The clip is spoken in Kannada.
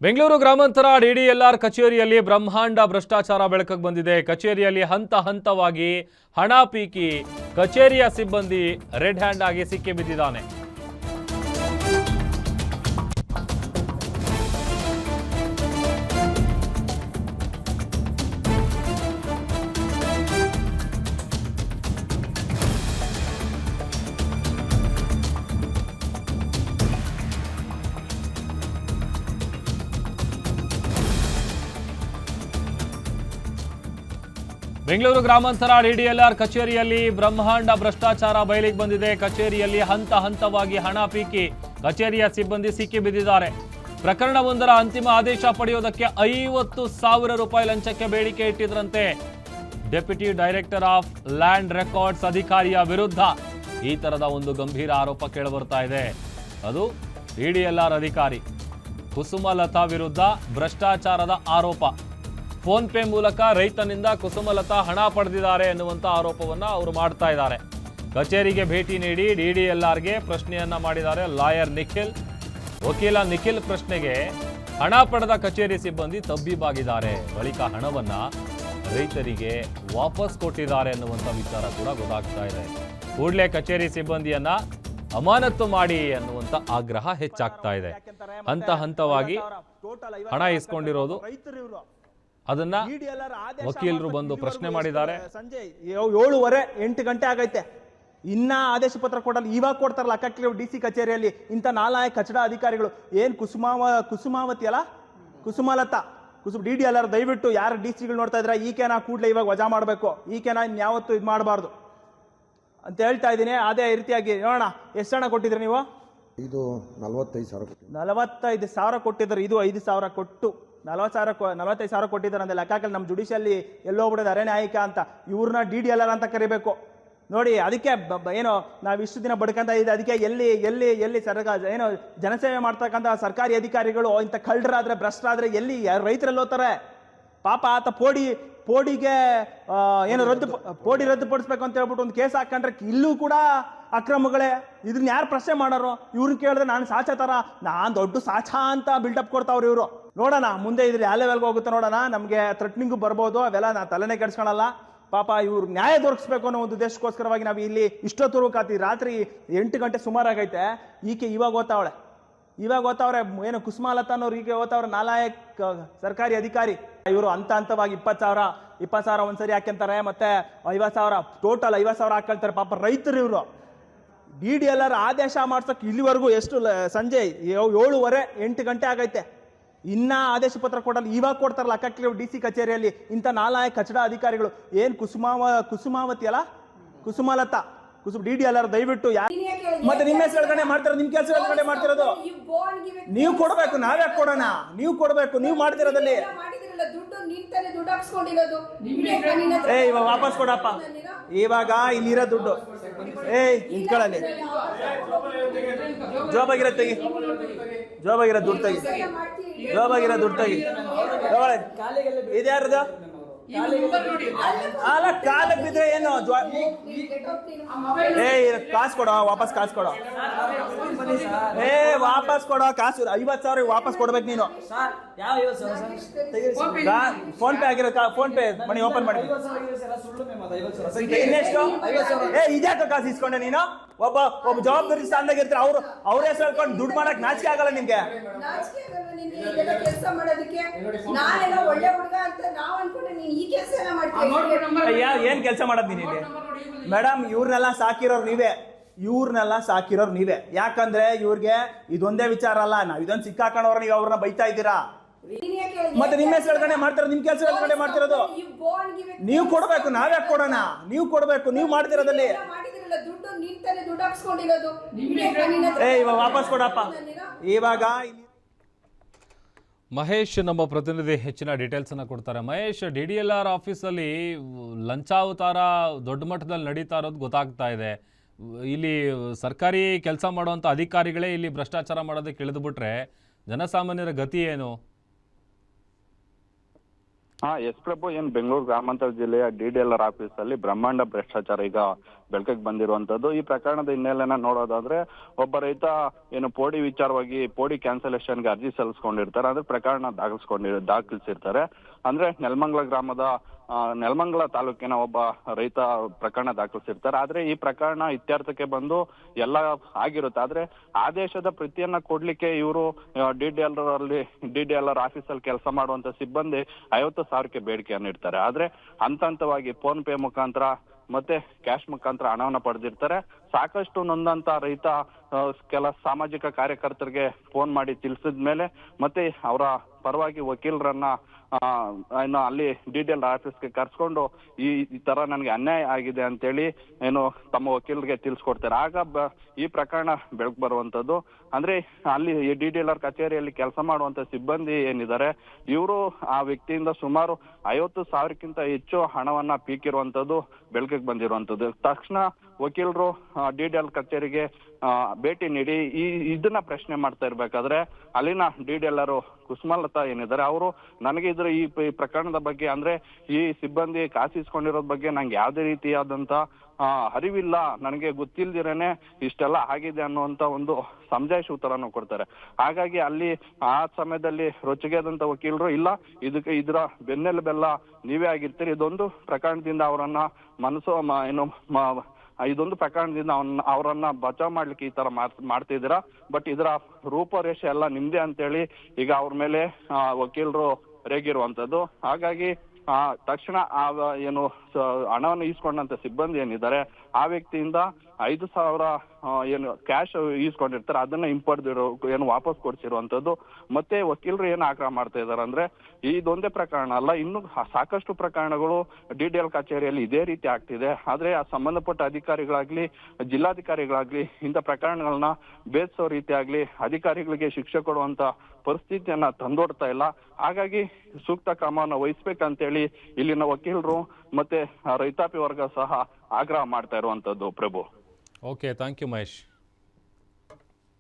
ಬೆಂಗಳೂರು ಗ್ರಾಮಾಂತರ ಡಿಡಿಎಲ್ಆರ್ ಕಚೇರಿಯಲ್ಲಿ ಬ್ರಹ್ಮಾಂಡ ಭ್ರಷ್ಟಾಚಾರ ಬೆಳಕಿಗೆ ಬಂದಿದೆ. ಕಚೇರಿಯಲ್ಲಿ ಹಂತ ಹಂತವಾಗಿ ಹಣ ಪೀಕಿ ಕಚೇರಿಯ ಸಿಬ್ಬಂದಿ ರೆಡ್ ಹ್ಯಾಂಡ್ ಆಗಿ ಸಿಕ್ಕಿಬಿದ್ದಿದ್ದಾನೆ. ಬೆಂಗಳೂರು ಗ್ರಾಮಾಂತರ ಡಿಡಿಎಲ್ಆರ್ ಕಚೇರಿಯಲ್ಲಿ ಬ್ರಹ್ಮಾಂಡ ಭ್ರಷ್ಟಾಚಾರ ಬಯಲಿಗೆ ಬಂದಿದೆ. ಕಚೇರಿಯಲ್ಲಿ ಹಂತ ಹಂತವಾಗಿ ಹಣ ಪೀಕಿ ಕಚೇರಿಯ ಸಿಬ್ಬಂದಿ ಸಿಕ್ಕಿಬಿದ್ದಿದ್ದಾರೆ. ಪ್ರಕರಣವೊಂದರ ಅಂತಿಮ ಆದೇಶ ಪಡೆಯೋದಕ್ಕೆ 50,000 ರೂಪಾಯಿ ಲಂಚಕ್ಕೆ ಬೇಡಿಕೆ ಇಟ್ಟಿದ್ರಂತೆ. Deputy director of land records ಅಧಿಕಾರಿಯ ವಿರುದ್ಧ ಈ ತರದ ಒಂದು ಗಂಭೀರ ಆರೋಪ ಕೇಳಿಬರ್ತಾ ಇದೆ. ಅದು ಡಿಡಿಎಲ್ಆರ್ ಅಧಿಕಾರಿ ಕುಸುಮಲತಾ ವಿರುದ್ಧ ಭ್ರಷ್ಟಾಚಾರದ ಆರೋಪ. ಫೋನ್ ಪೇ ಮೂಲಕ ರೈತನಿಂದ ಕುಸುಮಲತಾ ಹಣ ಪಡೆದಿದ್ದಾರೆ ಎನ್ನುವಂಥ ಆರೋಪವನ್ನು ಅವರು ಮಾಡ್ತಾ ಇದ್ದಾರೆ. ಕಚೇರಿಗೆ ಭೇಟಿ ನೀಡಿ ಡಿಡಿಎಲ್ಆರ್ಗೆ ಪ್ರಶ್ನೆಯನ್ನ ಮಾಡಿದ್ದಾರೆ ಲಾಯರ್ ನಿಖಿಲ್. ವಕೀಲ ನಿಖಿಲ್ ಪ್ರಶ್ನೆಗೆ ಹಣ ಪಡೆದ ಕಚೇರಿ ಸಿಬ್ಬಂದಿ ತಬ್ಬಿಬಾಗಿದ್ದಾರೆ. ಬಳಿಕ ಹಣವನ್ನ ರೈತರಿಗೆ ವಾಪಸ್ ಕೊಟ್ಟಿದ್ದಾರೆ ಎನ್ನುವಂಥ ವಿಚಾರ ಕೂಡ ಗೊತ್ತಾಗ್ತಾ ಇದೆ. ಕೂಡಲೇ ಕಚೇರಿ ಸಿಬ್ಬಂದಿಯನ್ನ ಅಮಾನತು ಮಾಡಿ ಅನ್ನುವಂಥ ಆಗ್ರಹ ಹೆಚ್ಚಾಗ್ತಾ ಇದೆ. ಹಂತ ಹಂತವಾಗಿ ಹಣ ಇಸ್ಕೊಂಡಿರೋದು ಅದನ್ನ ವಕೀಲರು ಬಂದು ಪ್ರಶ್ನೆ ಮಾಡಿದ್ದಾರೆ. ಸಂಜೆ 7:30-8 ಗಂಟೆ ಆಗೈತೆ, ಇನ್ನ ಆದೇಶ ಪತ್ರ ಕೊಡಲ್ಲ. ಇವಾಗ ಕೊಡ್ತಾರಲ್ಲ ಅಕ್ಕಿ ಡಿಸಿ ಕಚೇರಿಯಲ್ಲಿ ಇಂಥ ನಾಲಾಯಕ ಕಚಡ ಅಧಿಕಾರಿಗಳು. ಏನ್ ಕುಸುಮಾವತಿ ಅಲ್ಲ, ಕುಸುಮಲತಾ ಡಿಡಿಎಲ್ಆರ್ ದಯವಿಟ್ಟು ಯಾರು ಡಿಸಿಗಳು ನೋಡ್ತಾ ಇದ್ರ ಈಕೆನಾ ಕೂಡಲೇ ಇವಾಗ ವಜಾ ಮಾಡಬೇಕು. ಈಕೆನಾ ಇನ್ಯಾವತ್ತು ಇದು ಮಾಡಬಾರ್ದು ಅಂತ ಹೇಳ್ತಾ ಇದ್ದೀನಿ. ಅದೇ ರೀತಿಯಾಗಿ ನೋಡೋಣ ಎಷ್ಟು ಹಣ ಕೊಟ್ಟಿದ್ರಿ ನೀವು? ಇದು 45,000 ಕೊಟ್ಟಿದ್ರು. ಇದು 5,000 ಕೊಟ್ಟು 45,000 ಕೊಟ್ಟಿದ್ದಾರೆ ಅಂತ ಲೆಕ್ಕಾಕಲ್ಲಿ ನಮ್ಮ ಜುಡಿಷಿಯಲ್ಲಿ ಎಲ್ಲೋಗ್ಬಿಡೋದು ಅರೆ ನ್ಯಾಯಿಕ ಅಂತ. ಇವ್ರನ್ನ ಡಿಡಿಎಲ್ಆರ್ ಅಂತ ಕರಿಬೇಕು ನೋಡಿ. ಅದಕ್ಕೆ ಏನೋ ನಾವು ಇಷ್ಟು ದಿನ ಬಡ್ಕಂತ ಇದೆ. ಅದಕ್ಕೆ ಎಲ್ಲಿ ಸರ್ಕಾರ ಏನೋ ಜನಸೇವೆ ಮಾಡ್ತಕ್ಕಂಥ ಸರ್ಕಾರಿ ಅಧಿಕಾರಿಗಳು ಇಂಥ ಕಳ್ಳರಾದ್ರೆ ಭ್ರಷ್ಟರಾದ್ರೆ ಎಲ್ಲಿ ರೈತರಲ್ಲಿ ಹೋಗ್ತಾರೆ ಪಾಪ. ಆತ ಪೋಡಿಗೆ ಏನು ಪೋಡಿ ರದ್ದುಪಡಿಸ್ಬೇಕು ಅಂತ ಹೇಳ್ಬಿಟ್ಟು ಒಂದು ಕೇಸ್ ಹಾಕೊಂಡ್ರೆ ಇಲ್ಲೂ ಕೂಡ ಅಕ್ರಮಗಳೇ. ಇದನ್ನ ಯಾರು ಪ್ರಶ್ನೆ ಮಾಡೋರು? ಇವ್ರನ್ನ ಕೇಳಿದ್ರೆ ನಾನು ಸಾಚ ತರ ನಾನ್ ದೊಡ್ಡ ಸಾಚ ಅಂತ ಬಿಲ್ಡಪ್ ಕೊಡ್ತಾವ್ರು ಇವರು. ನೋಡೋಣ ಮುಂದೆ ಇದ್ರ ಯಾವ ಲೆವೆಲ್ಗೆ ಹೋಗುತ್ತೆ ನೋಡೋಣ. ನಮ್ಗೆ ಥ್ರೆಟ್ನಿಂಗು ಬರ್ಬೋದು, ಅವೆಲ್ಲ ನಾ ತಲೆನೇ ಕೆಡ್ಸ್ಕೊಳಲ್ಲ. ಪಾಪ ಇವ್ರು ನ್ಯಾಯ ದೊರಕಿಸ್ಬೇಕು ಅನ್ನೋ ಒಂದು ಉದ್ದೇಶಕ್ಕೋಸ್ಕರವಾಗಿ ನಾವು ಇಲ್ಲಿ ಇಷ್ಟೊತ್ತವರೆಗೂ ಕಾತೀವಿ. ರಾತ್ರಿ 8 ಗಂಟೆ ಸುಮಾರಾಗೈತೆ. ಈಕೆ ಇವಾಗ ಓದ್ತಾವಳೆ ಏನು ಕುಸುಮಲತಾ ಅನ್ನೋರು ಈಗ ಓದ್ತಾವ್ರೆ ನಾಲಾಯಕ್ ಸರ್ಕಾರಿ ಅಧಿಕಾರಿ. ಇವರು ಹಂತವಾಗಿ 20,000 ಒಂದ್ಸರಿ ಹಾಕ್ಯಂತಾರೆ, ಮತ್ತೆ 50,000 ಟೋಟಲ್ 50,000 ಹಾಕೊಳ್ತಾರೆ. ಪಾಪ ರೈತರು ಇವರು. ಡಿಡಿಎಲ್ಆರ್ ಆದೇಶ ಮಾಡ್ಸಕ್ ಇಲ್ಲಿವರೆಗೂ ಎಷ್ಟು ಸಂಜೆ 7:30-8 ಗಂಟೆ ಆಗೈತೆ, ಇನ್ನ ಆದೇಶ ಪತ್ರ ಕೊಡಲ್ಲ. ಇವಾಗ ಕೊಡ್ತಾರಲ್ಲ ಅಕ್ಕಿ ಡಿಸಿ ಕಚೇರಿಯಲ್ಲಿ ಇಂಥ ನಾಲಾಯಕ ಕಚಡ ಅಧಿಕಾರಿಗಳು. ಏನ್ ಕುಸುಮಾವತಿ ಅಲ್ಲ, ಕುಸುಮಲತಾ ಡಿಡಿಎಲ್ಆರ್ ದಯವಿಟ್ಟು ಮತ್ತೆ ನಿಮ್ಮ ಹೆಸರು ಹೇಳ್ಕೊಂಡೆ ಮಾಡ್ತಿರೋದು, ನಿಮ್ ಕೆಲಸ ಹೇಳ್ಕೊಂಡೆ ಮಾಡ್ತಿರೋದು. ನೀವು ಕೊಡ್ಬೇಕು, ನಾವ್ಯಾಕೆ ಕೊಡೋಣ? ನೀವು ಕೊಡ್ಬೇಕು, ನೀವು ಮಾಡ್ತಿರೋದಲ್ಲಿ. ಇವಾಗ ವಾಪಸ್ ಕೊಡಪ್ಪ. ಇವಾಗ ಇಲ್ಲಿರೋ ದುಡ್ಡು ಇಟ್ಕೊಳ್ಳಿ. ಜೋಬಾಗಿರೋ ತೆಗಿ, ಜೋಬಾಗಿರೋ ದುಡ್ಡು ತೆಗಿ, ಜೋಬಾಗಿರೋ ದುಡ್ಡು ತೆಗಿ. ಇದ್ಯಾರದು? ಅಲ್ಲ ಕಾಲಕ್ಕೆ ಬಿದ್ರೆ ಏನು? ಕಾಸು ಕೊಡೋ, ವಾಪಸ್ ಕಾಸು ಕೊಡೋ. ವಾಪಸ್ ಕೊಡೋ ಕಾಸು. 50,000 ವಾಪಸ್ ಕೊಡ್ಬೇಕು ನೀನು. ಫೋನ್ ಪೇ ಆಗಿರೋ ಫೋನ್ ಪೇ ಮನಿ ಓಪನ್ ಮಾಡಿ. ಇನ್ನೆಷ್ಟು? ಇದ್ಯಾಕ ಕಾಸು ಇಸ್ಕೊಂಡೆ ನೀನು? ಒಬ್ಬ ಜವಾಬ್ದಾರಿ ಸ್ಥಾನದಾಗ ಇರ್ತಾರೆ. ಅವ್ರ ಹೆಸರು ಹೇಳ್ಕೊಂಡು ದುಡ್ಡು ಮಾಡಕ್ ನಾಚಿಕೆ ಆಗಲ್ಲ ನಿಮ್ಗೆ? ಏನ್ ಕೆಲಸ ಮಾಡೋದ್ ನೀನ್ ಇಲ್ಲಿ? ಮೇಡಮ್ ಇವ್ರನ್ನೆಲ್ಲ ಸಾಕಿರೋರು ನೀವೇ. ಯಾಕಂದ್ರೆ ಇವ್ರಿಗೆ ಇದೊಂದೇ ವಿಚಾರ ಅಲ್ಲ, ನಾವ್ ಇದೊಂದು ಸಿಕ್ಕಾಕೊಂಡವ್ರ ನೀವು ಅವ್ರನ್ನ ಬೈತಾ ಇದ್ದೀರಾ. ಮತ್ತೆ ನಿಮ್ಮ ಹೆಸರು ಹೇಳ್ಕೊಂಡೆ ಮಾಡ್ತಿರೋದು, ನಿಮ್ ಕೆಲಸ ಹೇಳ್ಕೊಂಡೆ ಮಾಡ್ತಿರೋದು. ನೀವು ಕೊಡ್ಬೇಕು, ನಾವ್ಯಾಕೆ ಕೊಡೋಣ? ನೀವು ಕೊಡ್ಬೇಕು, ನೀವು ಮಾಡ್ತಿರೋದಲ್ಲಿ. ಇವಾಗ ವಾಪಸ್ ಕೊಡಪ್ಪ. ಇವಾಗ ಮಹೇಶ್ ನಮ್ಮ ಪ್ರತಿನಿಧಿ ಹೆಚ್ಚಿನ ಡೀಟೇಲ್ಸ್ ಅನ್ನ ಕೊಡ್ತಾರೆ. ಮಹೇಶ್, ಡಿಡಿಎಲ್ಆರ್ ಆಫೀಸಲ್ಲಿ ಲಂಚಾವತಾರ ದೊಡ್ಡ ಮಟ್ಟದಲ್ಲಿ ನಡೀತಾ ಇರೋದು ಗೊತ್ತಾಗ್ತಾ ಇದೆ. ಇಲ್ಲಿ ಸರ್ಕಾರಿ ಕೆಲಸ ಮಾಡುವಂಥ ಅಧಿಕಾರಿಗಳೇ ಇಲ್ಲಿ ಭ್ರಷ್ಟಾಚಾರ ಮಾಡೋದಕ್ಕೆ ಇಳಿದುಬಿಟ್ರೆ ಜನಸಾಮಾನ್ಯರ ಗತಿ ಏನು? ಎಸ್ ಪ್ರಭು, ಏನು ಬೆಂಗಳೂರು ಗ್ರಾಮಾಂತರ ಜಿಲ್ಲೆಯ ಡಿಡಿಎಲ್ಆರ್ ಆಫೀಸ್ ಅಲ್ಲಿ ಬ್ರಹ್ಮಾಂಡ ಭ್ರಷ್ಟಾಚಾರ ಈಗ ಬೆಳಕಿಗೆ ಬಂದಿರುವಂತದ್ದು. ಈ ಪ್ರಕರಣದ ಹಿನ್ನೆಲೆನ ನೋಡೋದಾದ್ರೆ ಒಬ್ಬ ರೈತ ಏನು ಪೋಡಿ ವಿಚಾರವಾಗಿ ಪೋಡಿ ಕ್ಯಾನ್ಸಲೇಷನ್ಗೆ ಅರ್ಜಿ ಸಲ್ಲಿಸ್ಕೊಂಡಿರ್ತಾರೆ, ಅಂದ್ರೆ ಪ್ರಕರಣ ದಾಖಲಿಸಿರ್ತಾರೆ. ಅಂದ್ರೆ ನೆಲಮಂಗಲ ತಾಲೂಕಿನ ಒಬ್ಬ ರೈತ ಪ್ರಕರಣ ದಾಖಲಿಸಿರ್ತಾರೆ. ಆದ್ರೆ ಈ ಪ್ರಕರಣ ಇತ್ಯರ್ಥಕ್ಕೆ ಬಂದು ಎಲ್ಲ ಆಗಿರುತ್ತೆ. ಆದ್ರೆ ಆದೇಶದ ಪ್ರತಿಯನ್ನ ಕೊಡ್ಲಿಕ್ಕೆ ಇವರು ಡಿಡಿಎಲ್ಆರ್ ಆಫೀಸಲ್ಲಿ ಕೆಲಸ ಮಾಡುವಂತ ಸಿಬ್ಬಂದಿ 50,000ಕ್ಕೆ ಬೇಡಿಕೆಯನ್ನು ಇಡ್ತಾರೆ. ಆದ್ರೆ ಹಂತ ಹಂತವಾಗಿ ಫೋನ್ ಪೇ ಮುಖಾಂತರ ಮತ್ತೆ ಕ್ಯಾಶ್ ಮುಖಾಂತರ ಹಣವನ್ನ ಪಡೆದಿರ್ತಾರೆ. ಸಾಕಷ್ಟು ನೊಂದಂತ ರೈತ ಕೆಲ ಸಾಮಾಜಿಕ ಕಾರ್ಯಕರ್ತರಿಗೆ ಫೋನ್ ಮಾಡಿ ತಿಳಿಸಿದ್ಮೇಲೆ ಮತ್ತೆ ಅವರ ಪರವಾಗಿ ವಕೀಲರನ್ನ ಏನು ಅಲ್ಲಿ ಡಿಡಿಎಲ್ ಆಫೀಸ್ಗೆ ಕರ್ಸ್ಕೊಂಡು ಈ ತರ ನನಗೆ ಅನ್ಯಾಯ ಆಗಿದೆ ಅಂತೇಳಿ ಏನು ತಮ್ಮ ವಕೀಲರಿಗೆ ತಿಳಿಸ್ಕೊಡ್ತಾರೆ. ಆಗ ಈ ಪ್ರಕರಣ ಬೆಳಕು ಬರುವಂತದ್ದು. ಅಂದ್ರೆ ಅಲ್ಲಿ ಡಿಡಿಎಲ್ಆರ್ ಕಚೇರಿಯಲ್ಲಿ ಕೆಲಸ ಮಾಡುವಂತ ಸಿಬ್ಬಂದಿ ಏನಿದ್ದಾರೆ ಇವರು ಆ ವ್ಯಕ್ತಿಯಿಂದ ಸುಮಾರು 50,000ಕ್ಕಿಂತ ಹೆಚ್ಚು ಹಣವನ್ನ ಪೀಕಿರುವಂತದ್ದು ಬೆಳಕಿಗೆ ಬಂದಿರುವಂತದ್ದು. ತಕ್ಷಣ ವಕೀಲರು ಡಿಡಿಎಲ್ ಕಚೇರಿಗೆ ಭೇಟಿ ನೀಡಿ ಇದನ್ನ ಪ್ರಶ್ನೆ ಮಾಡ್ತಾ ಇರ್ಬೇಕಾದ್ರೆ ಅಲ್ಲಿನ ಡಿಡಿಎಲ್ಆರ್ ಕುಸುಮಲತಾ ಏನಿದ್ದಾರೆ ಅವರು ನನಗೆ ಈ ಪ್ರಕರಣದ ಬಗ್ಗೆ ಅಂದ್ರೆ ಈ ಸಿಬ್ಬಂದಿ ಕಾಸಿಸ್ಕೊಂಡಿರೋದ್ ಬಗ್ಗೆ ನಂಗೆ ಯಾವುದೇ ರೀತಿಯಾದಂತ ಅರಿವಿಲ್ಲ, ನನಗೆ ಗೊತ್ತಿಲ್ದಿರೇನೆ ಇಷ್ಟೆಲ್ಲ ಆಗಿದೆ ಅನ್ನುವಂತ ಒಂದು ಸಮಜಾಯಿಷಿ ಉತ್ತರವನ್ನು ಕೊಡ್ತಾರೆ. ಹಾಗಾಗಿ ಅಲ್ಲಿ ಆ ಸಮಯದಲ್ಲಿ ರೊಚ್ಚಿಗೆದಂತ ವಕೀಲರು ಇಲ್ಲ ಇದರ ಬೆನ್ನೆಲುಬೆಲ್ಲ ನೀವೇ ಆಗಿರ್ತೀರಿ, ಇದೊಂದು ಪ್ರಕರಣದಿಂದ ಅವರನ್ನ ಇದೊಂದು ಪ್ರಕರಣದಿಂದ ಅವರನ್ನ ಬಚಾವ್ ಮಾಡ್ಲಿಕ್ಕೆ ಈ ತರ ಮಾಡ್ತಿದ್ದೀರಾ, ಬಟ್ ಇದರ ರೂಪರೇಷೆ ಎಲ್ಲ ನಿಮ್ದೇ ಅಂತೇಳಿ ಈಗ ಅವ್ರ ಮೇಲೆ ವಕೀಲರು ರೇಗಿರುವಂತದ್ದು. ಹಾಗಾಗಿ ತಕ್ಷಣ ಏನು ಹಣವನ್ನು ಈಸ್ಕೊಂಡಂತ ಸಿಬ್ಬಂದಿ ಏನಿದ್ದಾರೆ ಆ ವ್ಯಕ್ತಿಯಿಂದ 5,000 ಏನು ಕ್ಯಾಶ್ ಈಸ್ಕೊಂಡಿರ್ತಾರೆ ಅದನ್ನ ಹಿಂಪಡೆದಿರೋ ಏನು ವಾಪಸ್ ಕೊಡ್ಸಿರುವಂತದ್ದು. ಮತ್ತೆ ವಕೀಲರು ಏನು ಆಗ್ರಹ ಮಾಡ್ತಾ ಇದಾರೆ ಅಂದ್ರೆ ಇದೊಂದೇ ಪ್ರಕರಣ ಅಲ್ಲ, ಇನ್ನು ಸಾಕಷ್ಟು ಪ್ರಕರಣಗಳು ಡಿಡಿಎಲ್ ಕಚೇರಿಯಲ್ಲಿ ಇದೇ ರೀತಿ ಆಗ್ತಿದೆ. ಆದ್ರೆ ಆ ಸಂಬಂಧಪಟ್ಟ ಅಧಿಕಾರಿಗಳಾಗ್ಲಿ ಜಿಲ್ಲಾಧಿಕಾರಿಗಳಾಗ್ಲಿ ಇಂಥ ಪ್ರಕರಣಗಳನ್ನ ಬೇಯಿಸೋ ರೀತಿ ಆಗ್ಲಿ ಅಧಿಕಾರಿಗಳಿಗೆ ಶಿಕ್ಷೆ ಕೊಡುವಂತ ಪರಿಸ್ಥಿತಿಯನ್ನ ತಂದೊಡ್ತಾ ಇಲ್ಲ. ಹಾಗಾಗಿ ಸೂಕ್ತ ಕ್ರಮವನ್ನು ವಹಿಸ್ಬೇಕಂತೇಳಿ ಇಲ್ಲಿನ ವಕೀಲರು ಮತ್ತೆ ರೈತಾಪಿ ವರ್ಗ ಸಹ ಆಗ್ರಹ ಮಾಡ್ತಾ ಇರುವಂತದ್ದು. Prabhu. Okay, thank you Mahesh.